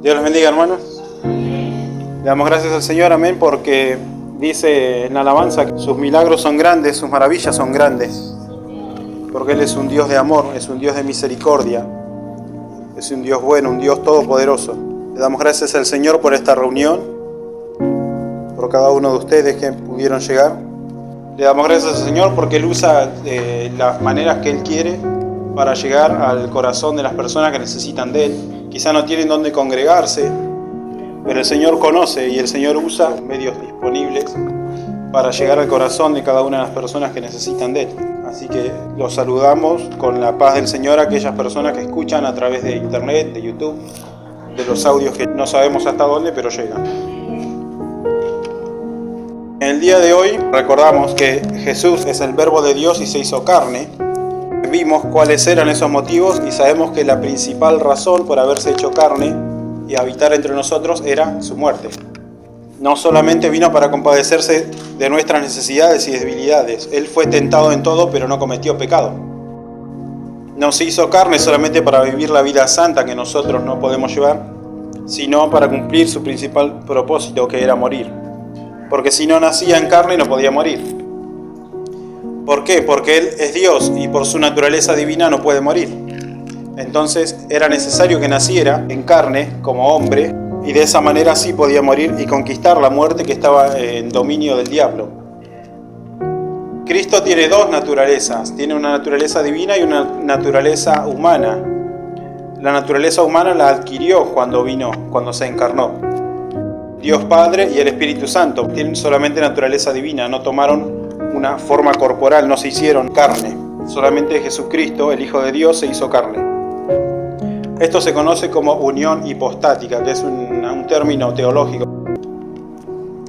Dios los bendiga, hermanos. Le damos gracias al Señor, amén, porque dice en la alabanza que sus milagros son grandes, sus maravillas son grandes. Porque Él es un Dios de amor, es un Dios de misericordia, es un Dios bueno, un Dios todopoderoso. Le damos gracias al Señor por esta reunión, por cada uno de ustedes que pudieron llegar. Le damos gracias al Señor porque Él usa las maneras que Él quiere para llegar al corazón de las personas que necesitan de Él. Quizá no tienen dónde congregarse, pero el Señor conoce y el Señor usa medios disponibles para llegar al corazón de cada una de las personas que necesitan de Él. Así que los saludamos con la paz del Señor a aquellas personas que escuchan a través de internet, de YouTube, de los audios que no sabemos hasta dónde, pero llegan. En el día de hoy recordamos que Jesús es el Verbo de Dios y se hizo carne. Vimos cuáles eran esos motivos y sabemos que la principal razón por haberse hecho carne y habitar entre nosotros era su muerte. No solamente vino para compadecerse de nuestras necesidades y debilidades. Él fue tentado en todo, pero no cometió pecado. No se hizo carne solamente para vivir la vida santa que nosotros no podemos llevar, sino para cumplir su principal propósito, que era morir. Porque si no nacía en carne no podía morir. ¿Por qué? Porque Él es Dios y por su naturaleza divina no puede morir. Entonces era necesario que naciera en carne como hombre y de esa manera sí podía morir y conquistar la muerte que estaba en dominio del diablo. Cristo tiene dos naturalezas, tiene una naturaleza divina y una naturaleza humana. La naturaleza humana la adquirió cuando se encarnó. Dios Padre y el Espíritu Santo tienen solamente naturaleza divina, no tomaron una forma corporal, no se hicieron carne. Solamente Jesucristo, el Hijo de Dios, se hizo carne. Esto se conoce como unión hipostática, que es un término teológico.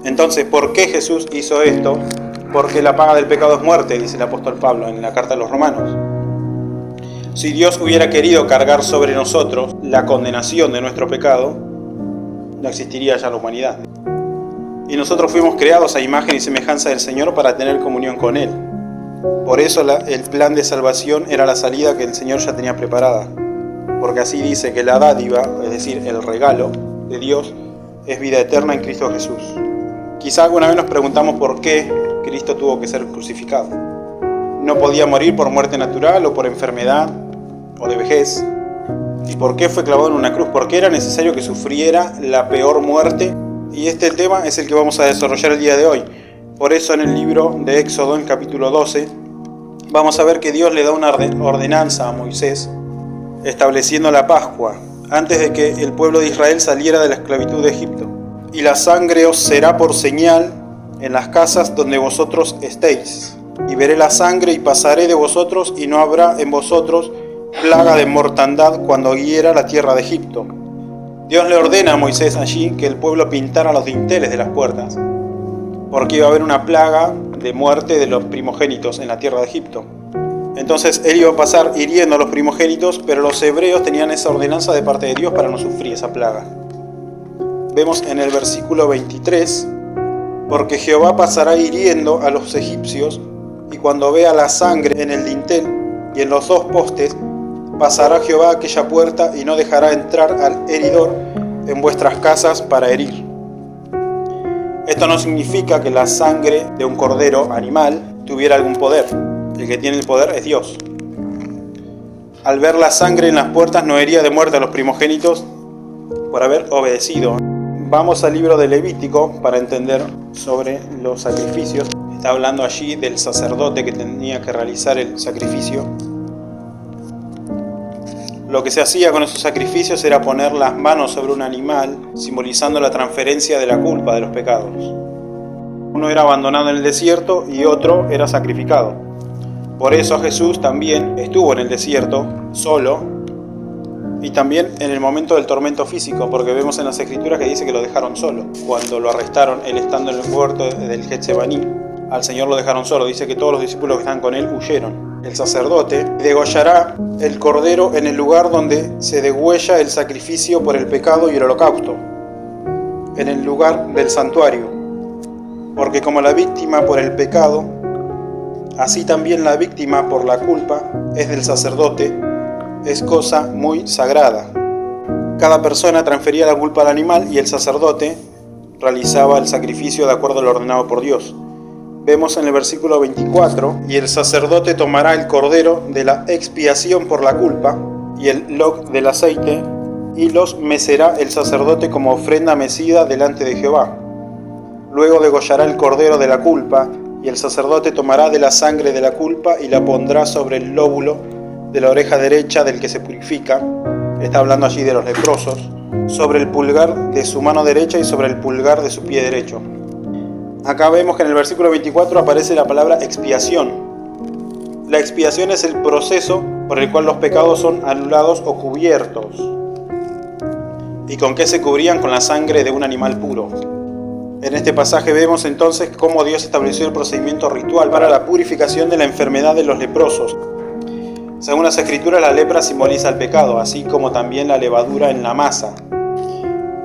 Entonces, ¿por qué Jesús hizo esto? Porque la paga del pecado es muerte, dice el apóstol Pablo en la carta a los Romanos. Si Dios hubiera querido cargar sobre nosotros la condenación de nuestro pecado, no existiría ya la humanidad. Y nosotros fuimos creados a imagen y semejanza del Señor para tener comunión con Él. Por eso el plan de salvación era la salida que el Señor ya tenía preparada. Porque así dice que la dádiva, es decir, el regalo de Dios, es vida eterna en Cristo Jesús. Quizá alguna vez nos preguntamos por qué Cristo tuvo que ser crucificado. No podía morir por muerte natural o por enfermedad o de vejez. ¿Y por qué fue clavado en una cruz? Porque era necesario que sufriera la peor muerte. Y este tema es el que vamos a desarrollar el día de hoy. Por eso en el libro de Éxodo, en capítulo 12, vamos a ver que Dios le da una ordenanza a Moisés estableciendo la Pascua, antes de que el pueblo de Israel saliera de la esclavitud de Egipto. Y la sangre os será por señal en las casas donde vosotros estéis. Y veré la sangre y pasaré de vosotros, y no habrá en vosotros plaga de mortandad cuando hiera la tierra de Egipto. Dios le ordena a Moisés allí que el pueblo pintara los dinteles de las puertas, porque iba a haber una plaga de muerte de los primogénitos en la tierra de Egipto. Entonces él iba a pasar hiriendo a los primogénitos, pero los hebreos tenían esa ordenanza de parte de Dios para no sufrir esa plaga. Vemos en el versículo 23, porque Jehová pasará hiriendo a los egipcios, y cuando vea la sangre en el dintel y en los dos postes, pasará Jehová aquella puerta y no dejará entrar al heridor en vuestras casas para herir. Esto no significa que la sangre de un cordero animal tuviera algún poder. El que tiene el poder es Dios. Al ver la sangre en las puertas no hería de muerte a los primogénitos por haber obedecido. Vamos al libro de Levítico para entender sobre los sacrificios. Está hablando allí del sacerdote que tenía que realizar el sacrificio. Lo que se hacía con esos sacrificios era poner las manos sobre un animal, simbolizando la transferencia de la culpa de los pecados. Uno era abandonado en el desierto y otro era sacrificado. Por eso Jesús también estuvo en el desierto, solo, y también en el momento del tormento físico, porque vemos en las Escrituras que dice que lo dejaron solo. Cuando lo arrestaron, él estando en el huerto del Getsemaní, al Señor lo dejaron solo. Dice que todos los discípulos que estaban con él huyeron. El sacerdote degollará el cordero en el lugar donde se degüella el sacrificio por el pecado y el holocausto, en el lugar del santuario. Porque como la víctima por el pecado, así también la víctima por la culpa es del sacerdote, es cosa muy sagrada. Cada persona transfería la culpa al animal y el sacerdote realizaba el sacrificio de acuerdo a lo ordenado por Dios. Vemos en el versículo 24, y el sacerdote tomará el cordero de la expiación por la culpa y el log del aceite, y los mecerá el sacerdote como ofrenda mecida delante de Jehová. Luego degollará el cordero de la culpa, y el sacerdote tomará de la sangre de la culpa y la pondrá sobre el lóbulo de la oreja derecha del que se purifica. Está hablando allí de los leprosos, sobre el pulgar de su mano derecha y sobre el pulgar de su pie derecho. Acá vemos que en el versículo 24 aparece la palabra expiación. La expiación es el proceso por el cual los pecados son anulados o cubiertos. ¿Y con qué se cubrían? Con la sangre de un animal puro. En este pasaje vemos entonces cómo Dios estableció el procedimiento ritual para la purificación de la enfermedad de los leprosos. Según las Escrituras, la lepra simboliza el pecado, así como también la levadura en la masa.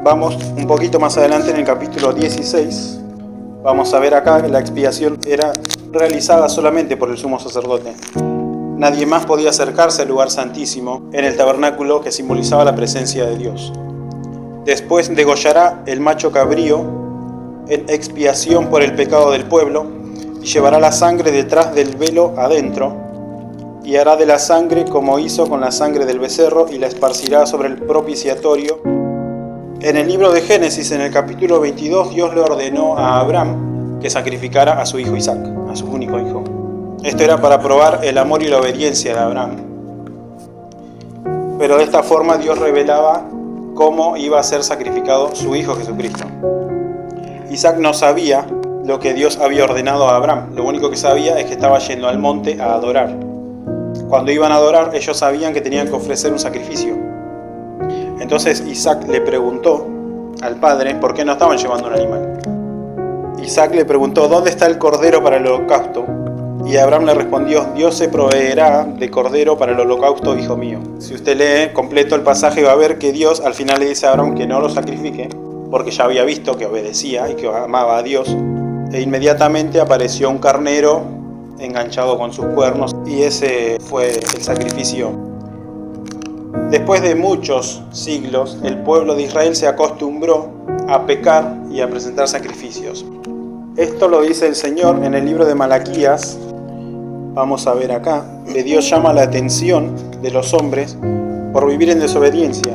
Vamos un poquito más adelante en el capítulo 16. Vamos a ver acá que la expiación era realizada solamente por el sumo sacerdote. Nadie más podía acercarse al lugar santísimo en el tabernáculo que simbolizaba la presencia de Dios. Después degollará el macho cabrío en expiación por el pecado del pueblo y llevará la sangre detrás del velo adentro y hará de la sangre como hizo con la sangre del becerro y la esparcirá sobre el propiciatorio. En el libro de Génesis, en el capítulo 22, Dios le ordenó a Abraham que sacrificara a su hijo Isaac, a su único hijo. Esto era para probar el amor y la obediencia de Abraham. Pero de esta forma Dios revelaba cómo iba a ser sacrificado su hijo Jesucristo. Isaac no sabía lo que Dios había ordenado a Abraham. Lo único que sabía es que estaba yendo al monte a adorar. Cuando iban a adorar, ellos sabían que tenían que ofrecer un sacrificio. Entonces Isaac le preguntó al padre por qué no estaban llevando un animal. Isaac le preguntó: ¿dónde está el cordero para el holocausto? Y Abraham le respondió: Dios se proveerá de cordero para el holocausto, hijo mío. Si usted lee completo el pasaje, va a ver que Dios al final le dice a Abraham que no lo sacrifique, porque ya había visto que obedecía y que amaba a Dios. E inmediatamente apareció un carnero enganchado con sus cuernos, y ese fue el sacrificio. Después de muchos siglos, el pueblo de Israel se acostumbró a pecar y a presentar sacrificios. Esto lo dice el Señor en el libro de Malaquías. Vamos a ver acá que Dios llama la atención de los hombres por vivir en desobediencia.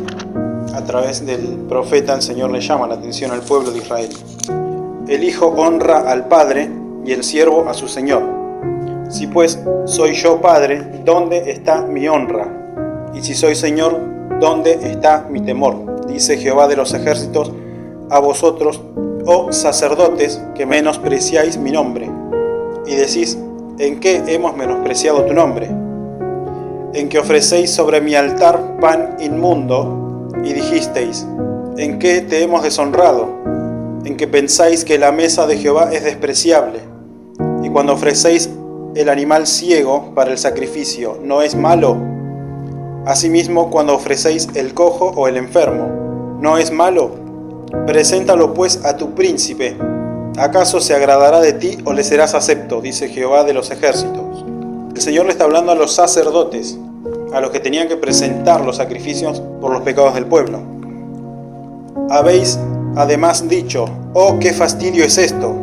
A través del profeta, el Señor le llama la atención al pueblo de Israel. El hijo honra al padre y el siervo a su señor. Si pues soy yo padre, ¿dónde está mi honra? Y si soy señor, ¿dónde está mi temor? Dice Jehová de los ejércitos a vosotros, oh sacerdotes, que menospreciáis mi nombre. Y decís: ¿en qué hemos menospreciado tu nombre? En que ofrecéis sobre mi altar pan inmundo, y dijisteis: ¿en qué te hemos deshonrado? En que pensáis que la mesa de Jehová es despreciable, y cuando ofrecéis el animal ciego para el sacrificio, ¿no es malo? Asimismo, cuando ofrecéis el cojo o el enfermo, ¿no es malo? Preséntalo pues a tu príncipe. ¿Acaso se agradará de ti o le serás acepto? Dice Jehová de los ejércitos. El Señor le está hablando a los sacerdotes, a los que tenían que presentar los sacrificios por los pecados del pueblo. Habéis además dicho: oh, qué fastidio es esto,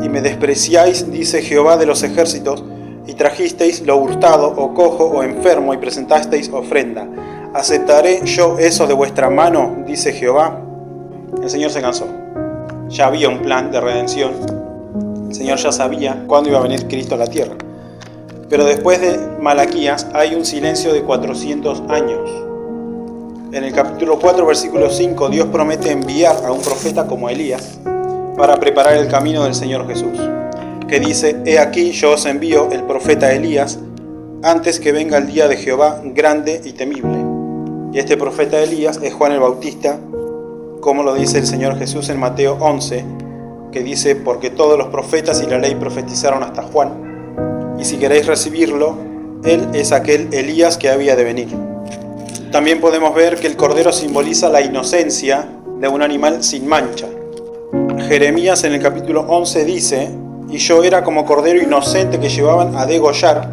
y me despreciáis, dice Jehová de los ejércitos, y trajisteis lo hurtado, o cojo, o enfermo, y presentasteis ofrenda. ¿Aceptaré yo eso de vuestra mano? Dice Jehová. El Señor se cansó. Ya había un plan de redención. El Señor ya sabía cuándo iba a venir Cristo a la tierra. Pero después de Malaquías hay un silencio de 400 años. En el capítulo 4, versículo 5, Dios promete enviar a un profeta como Elías para preparar el camino del Señor Jesús, que dice: he aquí yo os envío el profeta Elías antes que venga el día de Jehová grande y temible. Y este profeta Elías es Juan el Bautista, como lo dice el Señor Jesús en Mateo 11, que dice: porque todos los profetas y la ley profetizaron hasta Juan, y si queréis recibirlo, él es aquel Elías que había de venir. También podemos ver que el cordero simboliza la inocencia de un animal sin mancha. Jeremías en el capítulo 11 dice: y yo era como cordero inocente que llevaban a degollar,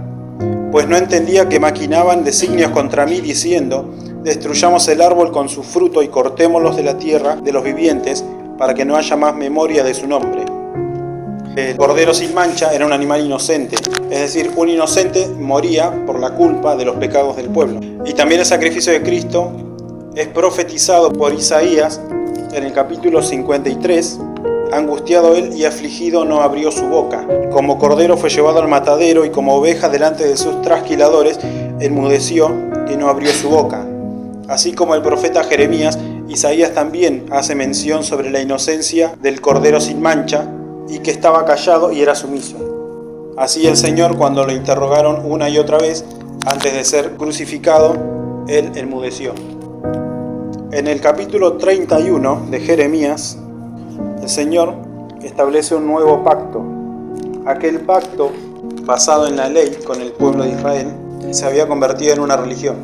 pues no entendía que maquinaban designios contra mí, diciendo: destruyamos el árbol con su fruto y cortémoslos de la tierra de los vivientes, para que no haya más memoria de su nombre. El cordero sin mancha era un animal inocente, es decir, un inocente moría por la culpa de los pecados del pueblo. Y también el sacrificio de Cristo es profetizado por Isaías en el capítulo 53. Angustiado él y afligido no abrió su boca. Como cordero fue llevado al matadero, y como oveja delante de sus trasquiladores enmudeció y no abrió su boca. Así como el profeta Jeremías, Isaías también hace mención sobre la inocencia del cordero sin mancha, y que estaba callado y era sumiso. Así el Señor, cuando lo interrogaron una y otra vez antes de ser crucificado, él enmudeció. En el capítulo 31 de Jeremías, el Señor establece un nuevo pacto. Aquel pacto, basado en la ley con el pueblo de Israel, se había convertido en una religión.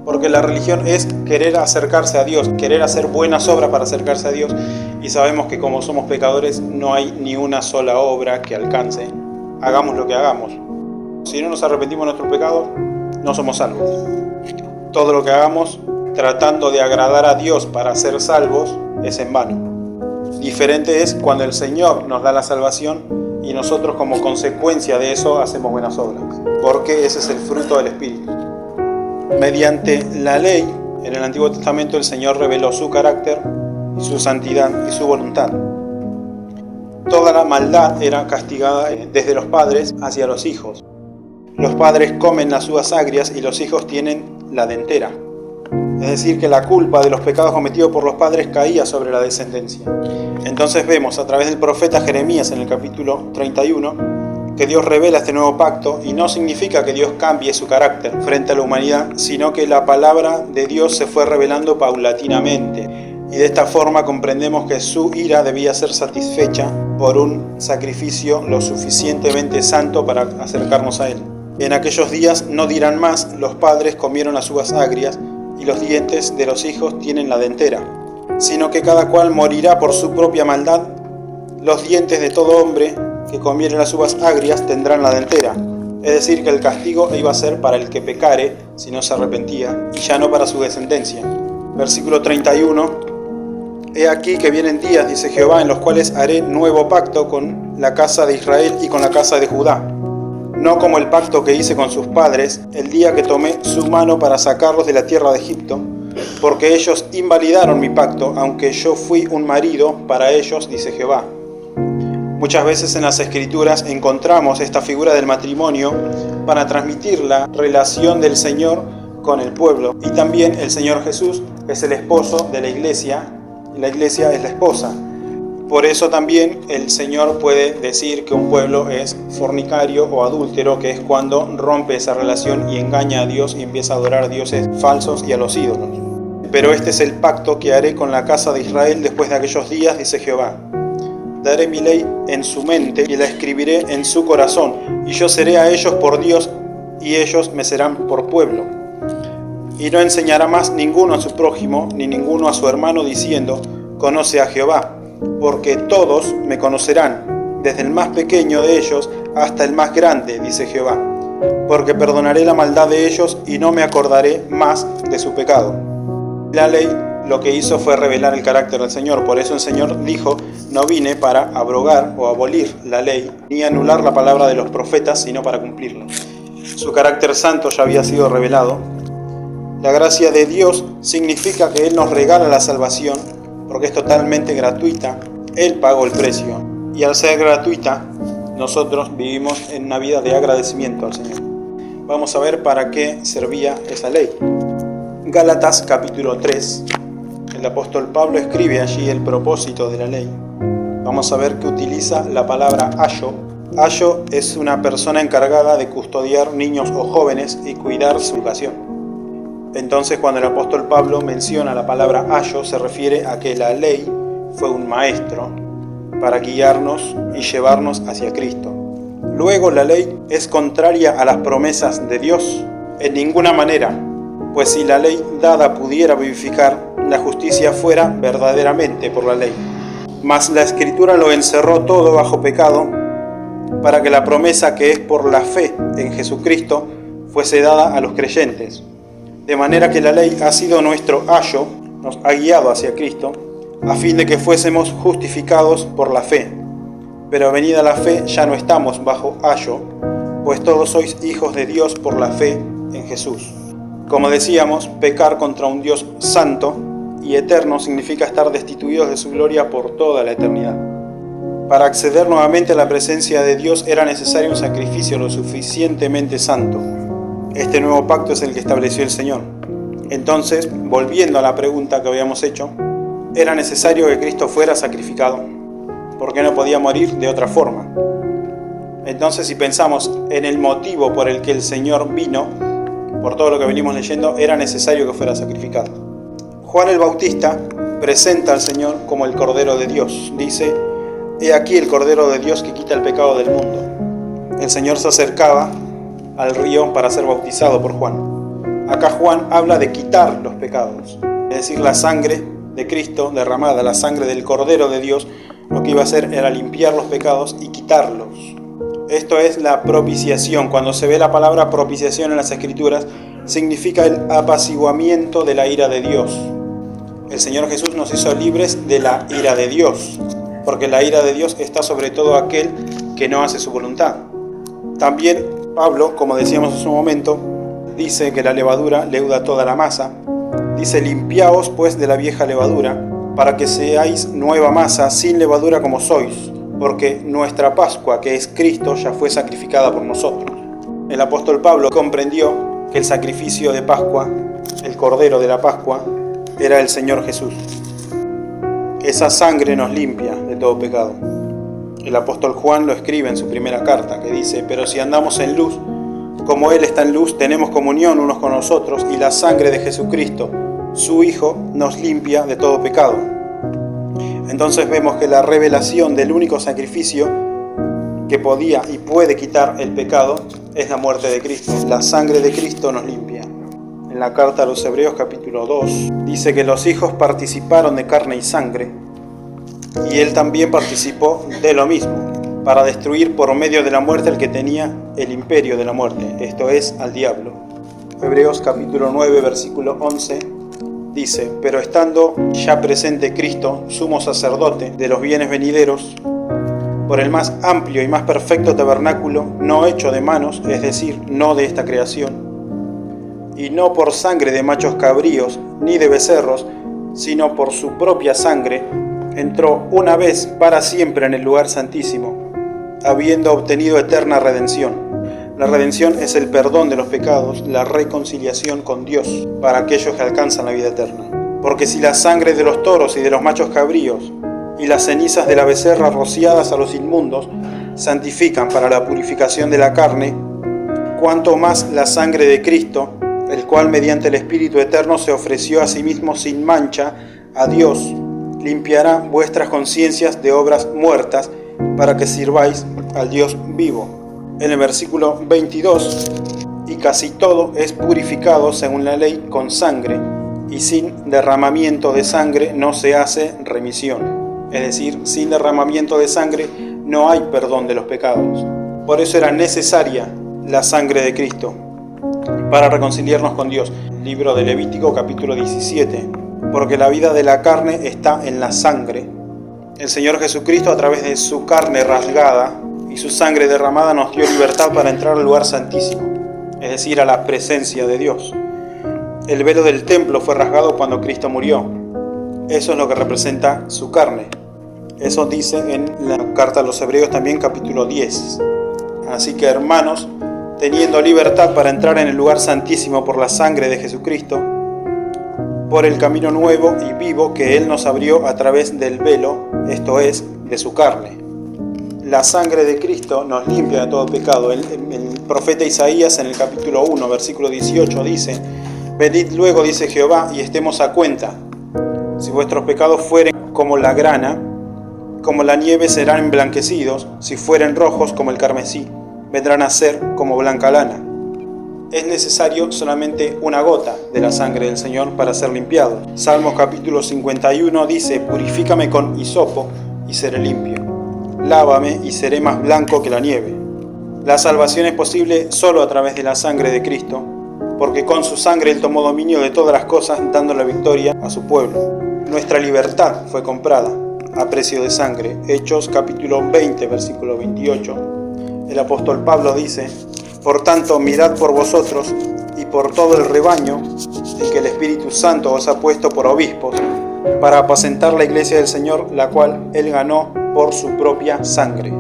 Porque la religión es querer acercarse a Dios, querer hacer buenas obras para acercarse a Dios. Y sabemos que como somos pecadores no hay ni una sola obra que alcance. Hagamos lo que hagamos. Si no nos arrepentimos de nuestros pecados, no somos salvos. Todo lo que hagamos tratando de agradar a Dios para ser salvos es en vano. Diferente es cuando el Señor nos da la salvación y nosotros como consecuencia de eso hacemos buenas obras. Porque ese es el fruto del Espíritu. Mediante la ley, en el Antiguo Testamento el Señor reveló su carácter, su santidad y su voluntad. Toda la maldad era castigada desde los padres hacia los hijos. Los padres comen las uvas agrias y los hijos tienen la dentera. Es decir, que la culpa de los pecados cometidos por los padres caía sobre la descendencia. Entonces vemos a través del profeta Jeremías en el capítulo 31 que Dios revela este nuevo pacto, y no significa que Dios cambie su carácter frente a la humanidad, sino que la palabra de Dios se fue revelando paulatinamente, y de esta forma comprendemos que su ira debía ser satisfecha por un sacrificio lo suficientemente santo para acercarnos a Él. En aquellos días no dirán más: los padres comieron las uvas agrias y los dientes de los hijos tienen la dentera, sino que cada cual morirá por su propia maldad. Los dientes de todo hombre que comiere las uvas agrias tendrán la dentera. Es decir, que el castigo iba a ser para el que pecare si no se arrepentía, y ya no para su descendencia. Versículo 31. He aquí que vienen días, dice Jehová, en los cuales haré nuevo pacto con la casa de Israel y con la casa de Judá. No como el pacto que hice con sus padres, el día que tomé su mano para sacarlos de la tierra de Egipto, porque ellos invalidaron mi pacto, aunque yo fui un marido para ellos, dice Jehová. Muchas veces en las Escrituras encontramos esta figura del matrimonio para transmitir la relación del Señor con el pueblo. Y también el Señor Jesús es el esposo de la iglesia, y la iglesia es la esposa. Por eso también el Señor puede decir que un pueblo es fornicario o adúltero, que es cuando rompe esa relación y engaña a Dios y empieza a adorar a dioses falsos y a los ídolos. Pero este es el pacto que haré con la casa de Israel después de aquellos días, dice Jehová. Daré mi ley en su mente y la escribiré en su corazón, y yo seré a ellos por Dios, y ellos me serán por pueblo. Y no enseñará más ninguno a su prójimo, ni ninguno a su hermano, diciendo: conoce a Jehová, porque todos me conocerán, desde el más pequeño de ellos hasta el más grande, dice Jehová, porque perdonaré la maldad de ellos y no me acordaré más de su pecado. La ley lo que hizo fue revelar el carácter del Señor. Por eso el Señor dijo: no vine para abrogar o abolir la ley, ni anular la palabra de los profetas, sino para cumplirla. Su carácter santo ya había sido revelado. La gracia de Dios significa que Él nos regala la salvación, porque es totalmente gratuita. Él pagó el precio, y al ser gratuita, nosotros vivimos en una vida de agradecimiento al Señor. Vamos a ver para qué servía esa ley. Gálatas capítulo 3. El apóstol Pablo escribe allí el propósito de la ley. Vamos a ver que utiliza la palabra ayo. Ayo es una persona encargada de custodiar niños o jóvenes y cuidar su educación. Entonces, cuando el apóstol Pablo menciona la palabra ayo, se refiere a que la ley fue un maestro para guiarnos y llevarnos hacia Cristo. Luego, la ley es contraria a las promesas de Dios en ninguna manera, pues si la ley dada pudiera vivificar, la justicia fuera verdaderamente por la ley. Mas la Escritura lo encerró todo bajo pecado, para que la promesa que es por la fe en Jesucristo fuese dada a los creyentes. De manera que la ley ha sido nuestro ayo, nos ha guiado hacia Cristo, a fin de que fuésemos justificados por la fe. Pero venida la fe ya no estamos bajo ayo, pues todos sois hijos de Dios por la fe en Jesús. Como decíamos, pecar contra un Dios santo y eterno significa estar destituidos de su gloria por toda la eternidad. Para acceder nuevamente a la presencia de Dios era necesario un sacrificio lo suficientemente santo. Este nuevo pacto es el que estableció el Señor. Entonces, volviendo a la pregunta que habíamos hecho, ¿era necesario que Cristo fuera sacrificado? ¿Por qué no podía morir de otra forma? Entonces, si pensamos en el motivo por el que el Señor vino, por todo lo que venimos leyendo, era necesario que fuera sacrificado. Juan el Bautista presenta al Señor como el Cordero de Dios. Dice: «He aquí el Cordero de Dios que quita el pecado del mundo». El Señor se acercaba al río para ser bautizado por Juan. Acá Juan habla de quitar los pecados, es decir, la sangre de Cristo derramada, la sangre del Cordero de Dios, lo que iba a hacer era limpiar los pecados y quitarlos. Esto es la propiciación. Cuando se ve la palabra propiciación en las Escrituras, significa el apaciguamiento de la ira de Dios. El Señor Jesús nos hizo libres de la ira de Dios, porque la ira de Dios está sobre todo aquel que no hace su voluntad. También Pablo, como decíamos en su momento, dice que la levadura leuda toda la masa. Dice: «Limpiaos pues de la vieja levadura, para que seáis nueva masa, sin levadura como sois, porque nuestra Pascua, que es Cristo, ya fue sacrificada por nosotros». El apóstol Pablo comprendió que el sacrificio de Pascua, el Cordero de la Pascua, era el Señor Jesús. Esa sangre nos limpia de todo pecado. El apóstol Juan lo escribe en su primera carta, que dice: «Pero si andamos en luz, como Él está en luz, tenemos comunión unos con los otros, y la sangre de Jesucristo, su Hijo, nos limpia de todo pecado». Entonces vemos que la revelación del único sacrificio que podía y puede quitar el pecado es la muerte de Cristo. La sangre de Cristo nos limpia. En la carta a los Hebreos capítulo 2 dice que los hijos participaron de carne y sangre, y Él también participó de lo mismo, para destruir por medio de la muerte al que tenía el imperio de la muerte, esto es, al diablo. Hebreos capítulo 9 versículo 11 dice: «Pero estando ya presente Cristo, sumo sacerdote de los bienes venideros, por el más amplio y más perfecto tabernáculo, no hecho de manos, es decir, no de esta creación, y no por sangre de machos cabríos, ni de becerros, sino por su propia sangre, entró una vez para siempre en el lugar santísimo, habiendo obtenido eterna redención». La redención es el perdón de los pecados, la reconciliación con Dios para aquellos que alcanzan la vida eterna. Porque si la sangre de los toros y de los machos cabríos y las cenizas de la becerra rociadas a los inmundos santifican para la purificación de la carne, cuanto más la sangre de Cristo, el cual mediante el Espíritu Eterno se ofreció a sí mismo sin mancha a Dios, limpiará vuestras conciencias de obras muertas para que sirváis al Dios vivo. En el versículo 22, «Y casi todo es purificado según la ley con sangre, y sin derramamiento de sangre no se hace remisión». Es decir, sin derramamiento de sangre no hay perdón de los pecados. Por eso era necesaria la sangre de Cristo para reconciliarnos con Dios. Libro de Levítico capítulo 17. Porque la vida de la carne está en la sangre. El Señor Jesucristo, a través de su carne rasgada y su sangre derramada, nos dio libertad para entrar al lugar santísimo, es decir, a la presencia de Dios. El velo del templo fue rasgado cuando Cristo murió. Eso es lo que representa su carne. Eso dice en la carta a los Hebreos también capítulo 10. Así que, hermanos, teniendo libertad para entrar en el lugar santísimo por la sangre de Jesucristo, por el camino nuevo y vivo que Él nos abrió a través del velo, esto es, de su carne. La sangre de Cristo nos limpia de todo pecado. El profeta Isaías en el capítulo 1, versículo 18 dice: «Venid luego, dice Jehová, y estemos a cuenta. Si vuestros pecados fueren como la grana, como la nieve serán emblanquecidos, si fueren rojos como el carmesí, vendrán a ser como blanca lana». Es necesario solamente una gota de la sangre del Señor para ser limpiado. Salmos capítulo 51 dice: «Purifícame con hisopo y seré limpio. Lávame y seré más blanco que la nieve». La salvación es posible solo a través de la sangre de Cristo, porque con su sangre Él tomó dominio de todas las cosas, dando la victoria a su pueblo. Nuestra libertad fue comprada a precio de sangre. Hechos capítulo 20, versículo 28. El apóstol Pablo dice: por tanto, mirad por vosotros y por todo el rebaño en que el Espíritu Santo os ha puesto por obispos, para apacentar la iglesia del Señor, la cual Él ganó por su propia sangre.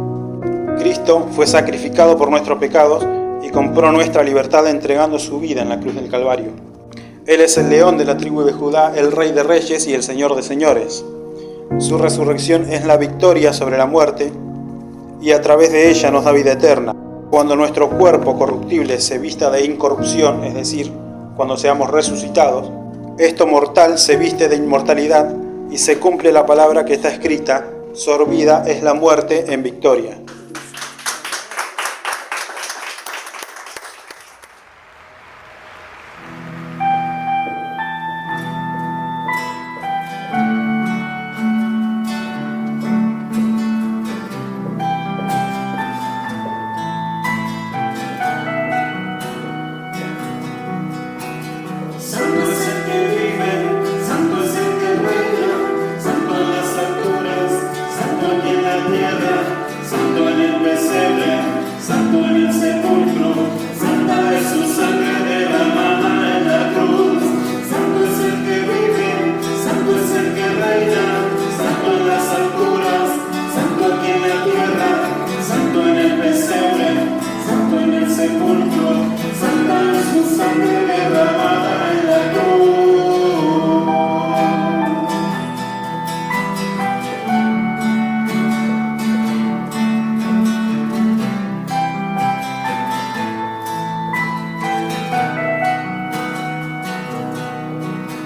Cristo fue sacrificado por nuestros pecados y compró nuestra libertad entregando su vida en la cruz del Calvario. Él es el león de la tribu de Judá, el Rey de reyes y el Señor de señores. Su resurrección es la victoria sobre la muerte y a través de ella nos da vida eterna. Cuando nuestro cuerpo corruptible se vista de incorrupción, es decir, cuando seamos resucitados, esto mortal se viste de inmortalidad y se cumple la palabra que está escrita: sorbida es la muerte en victoria.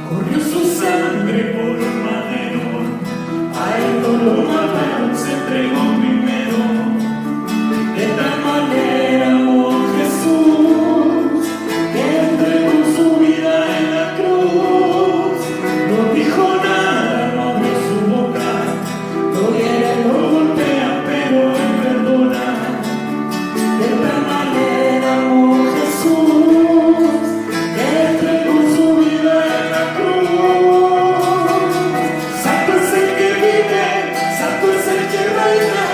Corrió su sangre por un madero, a él no lo mataron, se entregó primero. De tal manera amó Jesús, que entregó su vida en la cruz. No dijo nada, no abrió su boca, lo hieren, lo golpean, pero él perdona. De tal manera amó Jesús, que entregó su vida en la cruz. Santo es el que vive, santo es el que reina.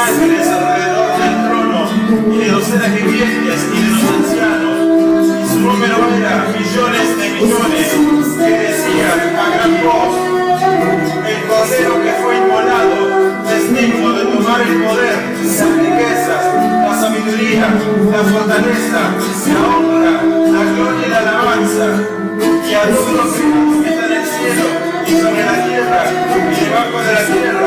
ángeles alrededor del trono, y de los seres vivientes y de los ancianos, y su número era millones de millones, que decían a gran voz: el Cordero que fue inmolado es digno de tomar el poder, las riquezas, la sabiduría, la fortaleza, la honra, la gloria y la alabanza. Y a todos los que están en el cielo y sobre la tierra y debajo de la tierra,